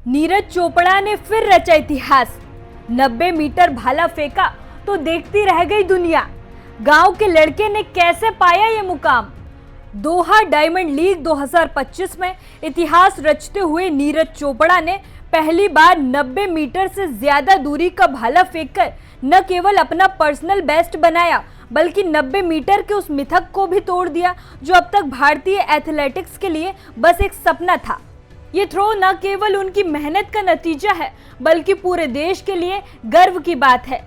नीरज चोपड़ा ने फिर रचा इतिहास। 90 मीटर भाला फेंका तो देखती रह गई दुनिया। गांव के लड़के ने कैसे पाया ये मुकाम। दोहा डायमंड लीग 2025 में इतिहास रचते हुए नीरज चोपड़ा ने पहली बार 90 मीटर से ज्यादा दूरी का भाला फेंककर न केवल अपना पर्सनल बेस्ट बनाया बल्कि 90 मीटर के उस मिथक को भी तोड़ दिया जो अब तक भारतीय एथलेटिक्स के लिए बस एक सपना था। ये थ्रो न केवल उनकी मेहनत का नतीजा है बल्कि पूरे देश के लिए गर्व की बात है।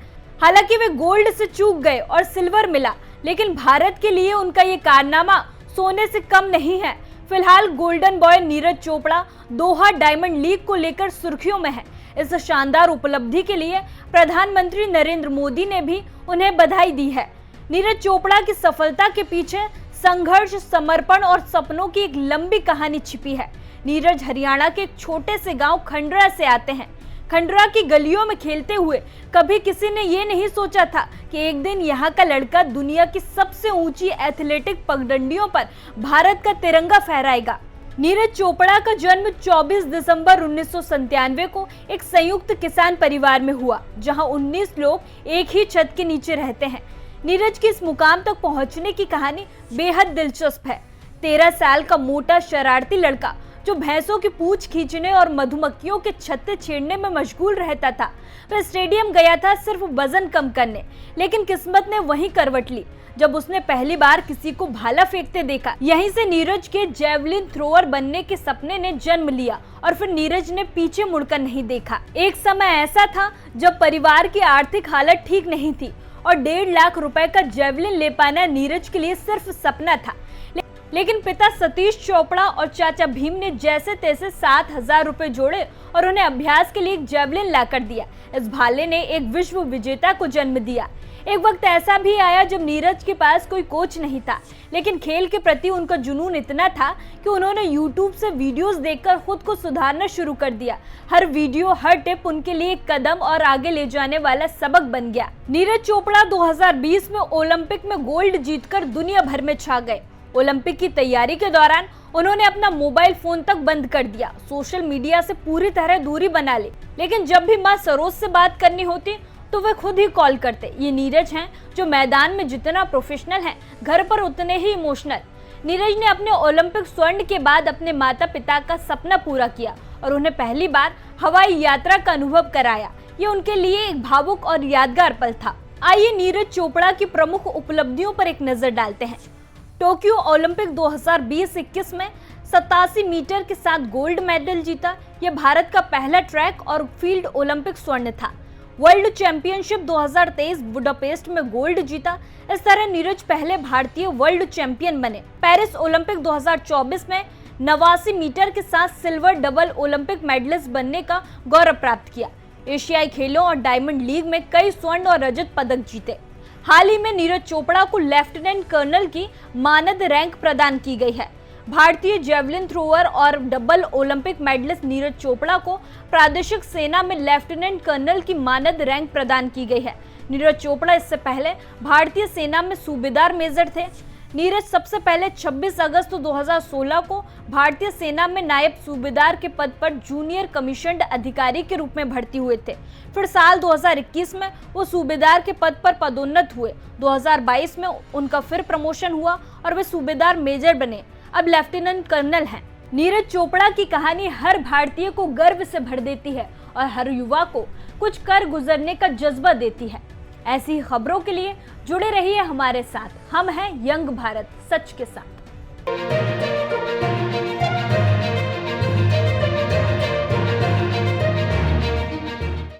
हालांकि वे गोल्ड से चूक गए और सिल्वर मिला, लेकिन भारत के लिए उनका ये कारनामा सोने से कम नहीं है। फिलहाल गोल्डन बॉय नीरज चोपड़ा दोहा डायमंड लीग को लेकर सुर्खियों में है। इस शानदार उपलब्धि के लिए प्रधानमंत्री नरेंद्र मोदी ने भी उन्हें बधाई दी है। नीरज चोपड़ा की सफलता के पीछे संघर्ष, समर्पण और सपनों की एक लंबी कहानी छिपी है। नीरज हरियाणा के एक छोटे से गांव खंडरा से आते हैं। खंडरा की गलियों में खेलते हुए कभी किसी ने ये नहीं सोचा था कि एक दिन यहाँ का लड़का दुनिया की सबसे ऊंची एथलेटिक पगडंडियों पर भारत का तिरंगा फहराएगा। नीरज चोपड़ा का जन्म 24 दिसंबर 1997 को एक संयुक्त किसान परिवार में हुआ, जहां 19 लोग एक ही छत के नीचे रहते हैं। नीरज की इस मुकाम तक पहुंचने की कहानी बेहद दिलचस्प है। 13 साल का मोटा शरारती लड़का जो भैंसों की पूंछ खींचने और मधुमक्खियों के छत्ते छेड़ने में मशगूल रहता था, वह स्टेडियम गया था सिर्फ वजन कम करने, लेकिन किस्मत ने वहीं करवट ली जब उसने पहली बार किसी को भाला फेंकते देखा। यहीं से नीरज के जेवलिन थ्रोअर बनने के सपने ने जन्म लिया और फिर नीरज ने पीछे मुड़कर नहीं देखा। एक समय ऐसा था जब परिवार की आर्थिक हालत ठीक नहीं थी और 1.5 लाख रुपए का जेवलिन ले पाना नीरज के लिए सिर्फ सपना था। लेकिन पिता सतीश चोपड़ा और चाचा भीम ने जैसे तैसे 7,000 रुपए जोड़े और उन्हें अभ्यास के लिए एक जेवलिन लाकर दिया। इस भाले ने एक विश्व विजेता को जन्म दिया। एक वक्त ऐसा भी आया जब नीरज के पास कोई कोच नहीं था, लेकिन खेल के प्रति उनका जुनून इतना था कि उन्होंने YouTube से वीडियोस देखकर खुद को सुधारना शुरू कर दिया। हर वीडियो, हर टिप उनके लिए एक कदम और आगे ले जाने वाला सबक बन गया। नीरज चोपड़ा 2020 में ओलंपिक में गोल्ड जीतकर दुनिया भर में छा गए। ओलंपिक की तैयारी के दौरान उन्होंने अपना मोबाइल फोन तक बंद कर दिया, सोशल मीडिया से पूरी तरह दूरी बना ली। लेकिन जब भी मां सरोज से बात करनी होती तो वे खुद ही कॉल करते। ये नीरज हैं जो मैदान में जितना प्रोफेशनल हैं, घर पर उतने ही इमोशनल। नीरज ने अपने ओलंपिक स्वर्ण के बाद अपने माता पिता का सपना पूरा किया और उन्हें पहली बार हवाई यात्रा का अनुभव कराया। ये उनके लिए एक भावुक और यादगार पल था। आइए नीरज चोपड़ा की प्रमुख उपलब्धियों पर एक नजर डालते हैं। टोक्यो ओलंपिक 2020-21 में 87 मीटर के साथ गोल्ड मेडल जीता। यह भारत का पहला ट्रैक और फील्ड ओलंपिक स्वर्ण था। वर्ल्ड चैंपियनशिप 2023 बुडापेस्ट में गोल्ड जीता। इस तरह नीरज पहले भारतीय वर्ल्ड चैंपियन बने। पेरिस ओलंपिक 2024 में 89 मीटर के साथ सिल्वर डबल ओलंपिक मेडलिस्ट बनने का गौरव प्राप्त किया। एशियाई खेलों और डायमंड लीग में कई स्वर्ण और रजत पदक जीते। हाल ही में नीरज चोपड़ा को लेफ्टिनेंट कर्नल की मानद रैंक प्रदान की गई है। भारतीय जेवलिन थ्रोअर और double Olympic medallist Neeraj Chopra को प्रादेशिक सेना में लेफ्टिनेंट कर्नल की मानद रैंक प्रदान की गई है। नीरज चोपड़ा इससे पहले भारतीय सेना में सूबेदार मेजर थे। नीरज सबसे पहले 26 अगस्त 2016 को भारतीय सेना में नायब सूबेदार के पद पर जूनियर कमीशन्ड अधिकारी के रूप में भर्ती हुए थे। फिर साल 2021 में वो सूबेदार के पद पर पदोन्नत हुए। 2022 में उनका फिर प्रमोशन हुआ और वे सूबेदार मेजर बने, अब लेफ्टिनेंट कर्नल हैं। नीरज चोपड़ा की कहानी हर भारतीय को गर्व से भर देती है और हर युवा को कुछ कर गुजरने का जज्बा देती है। ऐसी खबरों के लिए जुड़े रहिए हमारे साथ। हम हैं यंग भारत, सच के साथ।